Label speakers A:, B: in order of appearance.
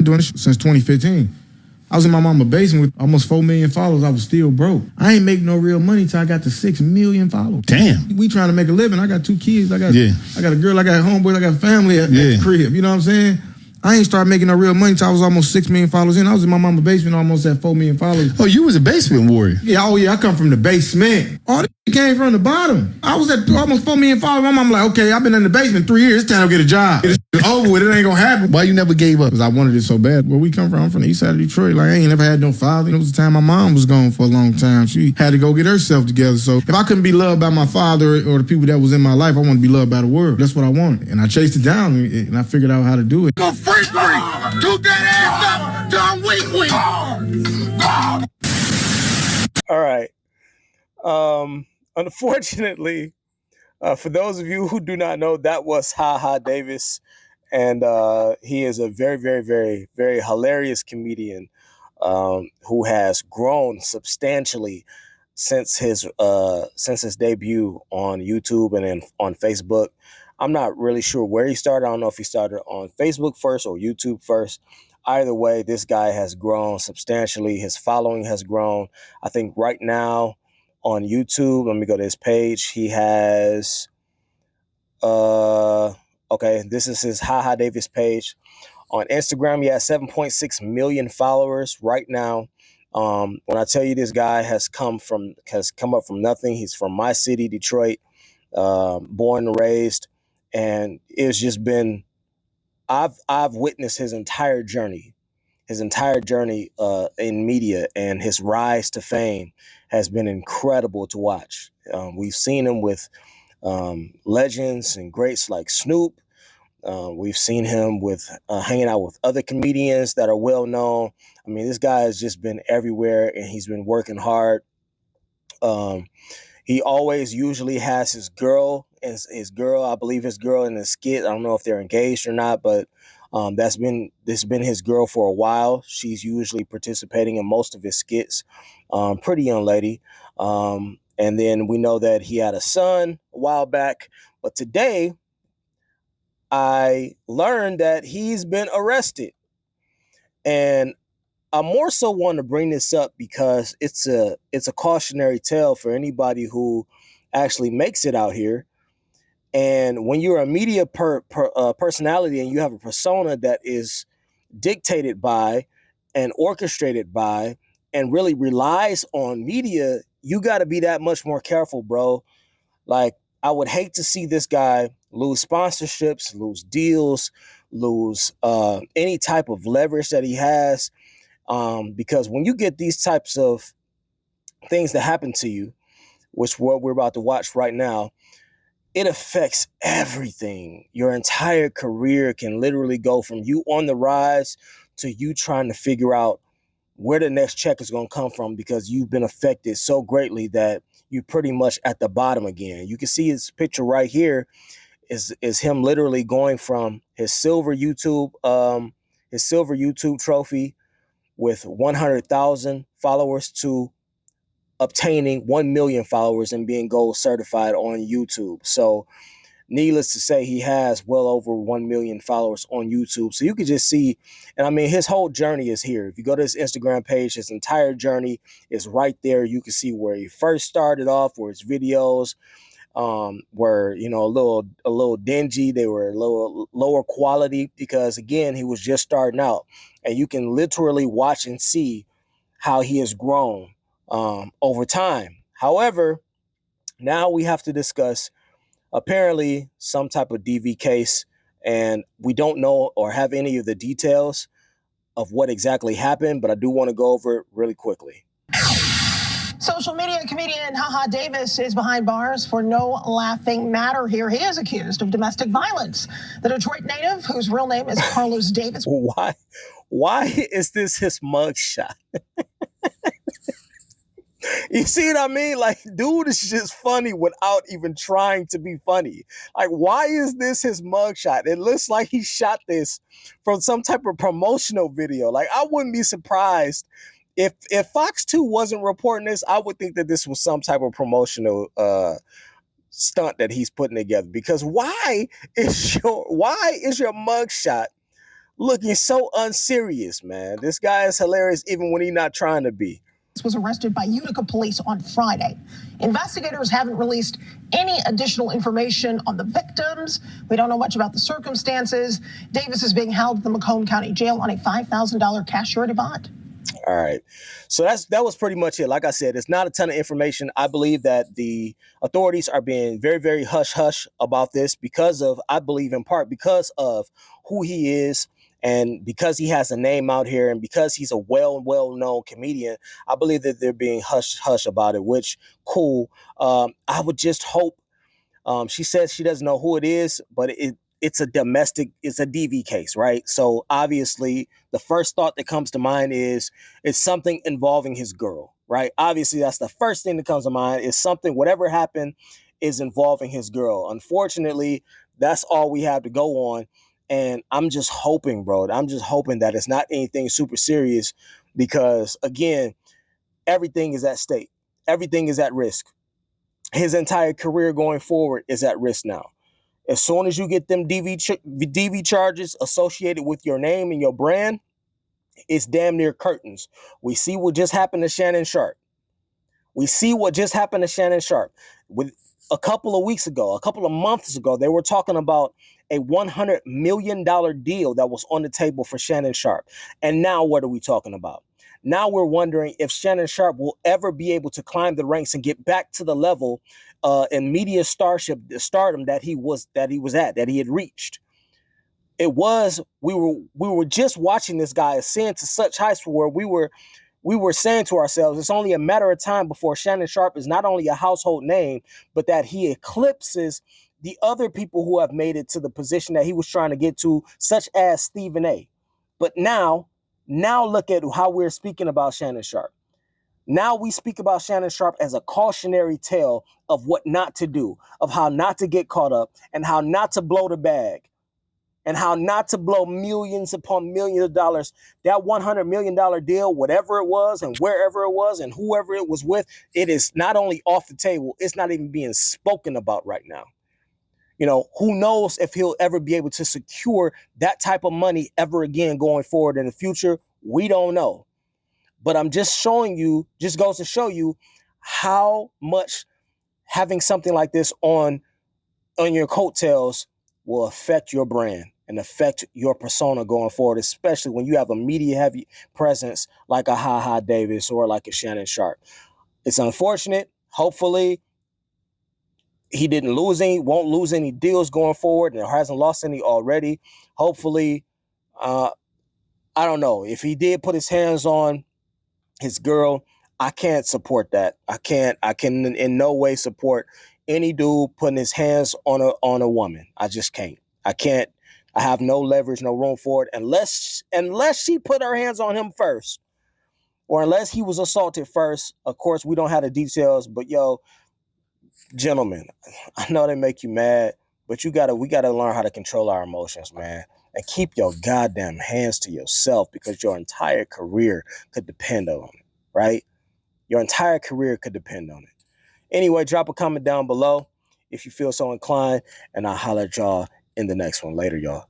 A: doing this since 2015. I was in my mama's basement with almost 4 million followers. I was still broke. I ain't make no real money till I got to 6 million followers.
B: Damn.
A: We trying to make a living. I got 2 kids. I got a girl. I got homeboys. I got family at the crib. You know what I'm saying? I ain't started making no real money till I was almost 6 million followers in. I was in my mama's basement almost at 4 million followers.
B: Oh, you was a basement warrior.
A: Yeah, I come from the basement. All this came from the bottom. I was at almost 4 million followers. My mom like, okay, I've been in the basement 3 years. It's time to get a job. It's over with. It ain't gonna happen.
B: Why you never gave up?
A: Because I wanted it so bad. Where we come from, I'm from the east side of Detroit. Like, I ain't never had no father. It was the time my mom was gone for a long time. She had to go get herself together. So if I couldn't be loved by my father or the people that was in my life, I want to be loved by the world. That's what I wanted. And I chased it down and I figured out how to do it.
C: Go free. Toot that ass up. Done weak.
D: All right. Unfortunately, for those of you who do not know, that was HaHaDavis. And he is a very, very, very, very hilarious comedian who has grown substantially since his debut on YouTube and then on Facebook. I'm not really sure where he started. I don't know if he started on Facebook first or YouTube first. Either way, this guy has grown substantially. His following has grown. I think right now on YouTube, let me go to his page. He has, okay, this is his HaHaDavis page. On Instagram, he has 7.6 million followers right now. When I tell you this guy has come up from nothing. He's from my city, Detroit, born and raised. And it's just been, I've witnessed his entire journey in media, and his rise to fame has been incredible to watch. We've seen him with legends and greats like Snoop. We've seen him with hanging out with other comedians that are well known. I mean, this guy has just been everywhere, and he's been working hard. He always usually has his girl, I believe his girl in the skit. I don't know if they're engaged or not, but this has been his girl for a while. She's usually participating in most of his skits. Pretty young lady. And then we know that he had a son a while back, but today I learned that he's been arrested. And I more so want to bring this up because it's a cautionary tale for anybody who actually makes it out here. And when you're a media personality and you have a persona that is dictated by and orchestrated by and really relies on media, you got to be that much more careful, bro. Like, I would hate to see this guy lose sponsorships, lose deals, lose any type of leverage that he has. Because when you get these types of things that happen to you, which what we're about to watch right now, it affects everything. Your entire career can literally go from you on the rise to you trying to figure out where the next check is going to come from, because you've been affected so greatly that you're pretty much at the bottom again. You can see his picture right here is him literally going from his silver YouTube trophy with 100,000 followers to obtaining 1 million followers and being gold certified on YouTube. So needless to say, he has well over 1 million followers on YouTube. So you can just see, and I mean, his whole journey is here. If you go to his Instagram page, his entire journey is right there. You can see where he first started off, where his videos were, you know, a little dingy. They were a little lower quality because, again, he was just starting out. And you can literally watch and see how he has grown over time. However, now we have to discuss apparently some type of DV case, and we don't know or have any of the details of what exactly happened, but I do want to go over it really quickly.
E: Social media comedian HaHaDavis is behind bars for no laughing matter here. He is accused of domestic violence. The Detroit native, whose real name is Carlos Davis.
D: Why is this his mugshot? You see what I mean? Like, dude is just funny without even trying to be funny. Like, why is this his mugshot? It looks like he shot this from some type of promotional video. Like, I wouldn't be surprised if Fox 2 wasn't reporting this. I would think that this was some type of promotional stunt that he's putting together. Because why is your mugshot looking so unserious, man. This guy is hilarious even when he's not trying to be.
E: Was arrested by Utica police on Friday. Investigators haven't released any additional information on the victims. We don't know much about the circumstances. Davis is being held at the Macomb County Jail on a $5,000 cash surety bond.
D: All right. So that was pretty much it. Like I said, it's not a ton of information. I believe that the authorities are being very, very hush-hush about this because of, I believe in part because of who he is, and because he has a name out here, and because he's a well-known comedian. I believe that they're being hush about it, which cool. I would just hope. She says she doesn't know who it is, but it's a DV case, right? So obviously the first thought that comes to mind is it's something involving his girl, right? Obviously that's the first thing that comes to mind, is something, whatever happened is involving his girl. Unfortunately, that's all we have to go on. And I'm just hoping, bro, I'm just hoping that it's not anything super serious, because again, everything is at stake. Everything is at risk. His entire career going forward is at risk now. As soon as you get them DV charges associated with your name and your brand, it's damn near curtains. We see what just happened to Shannon Sharpe. With a couple of weeks ago, a couple of months ago, they were talking about a $100 million deal that was on the table for Shannon Sharpe. And now what are we talking about? Now we're wondering if Shannon Sharpe will ever be able to climb the ranks and get back to the level in media stardom that he had reached. We were just watching this guy ascend to such heights where we were saying to ourselves, it's only a matter of time before Shannon Sharpe is not only a household name, but that he eclipses the other people who have made it to the position that he was trying to get to, such as Stephen A. But now look at how we're speaking about Shannon Sharpe. Now we speak about Shannon Sharpe as a cautionary tale of what not to do, of how not to get caught up, and how not to blow the bag, and how not to blow millions upon millions of dollars. That $100 million deal, whatever it was and wherever it was and whoever it was with, it is not only off the table, it's not even being spoken about right now. You know, who knows if he'll ever be able to secure that type of money ever again going forward in the future? We don't know. But I'm just showing you, just goes to show you how much having something like this on your coattails will affect your brand and affect your persona going forward, especially when you have a media-heavy presence like a HaHaDavis or like a Shannon Sharpe. It's unfortunate. Hopefully, he won't lose any deals going forward, and hasn't lost any already. Hopefully, I don't know. If he did put his hands on his girl, I can't support that. I can in no way support any dude putting his hands on a woman. I just can't. I can't. I have no leverage, no room for it, unless she put her hands on him first, or unless he was assaulted first. Of course, we don't have the details, but yo, gentlemen, I know they make you mad, but we gotta learn how to control our emotions, man, and keep your goddamn hands to yourself, because your entire career could depend on it, right? Your entire career could depend on it. Anyway, drop a comment down below if you feel so inclined, and I'll holler at y'all in the next one. Later, y'all.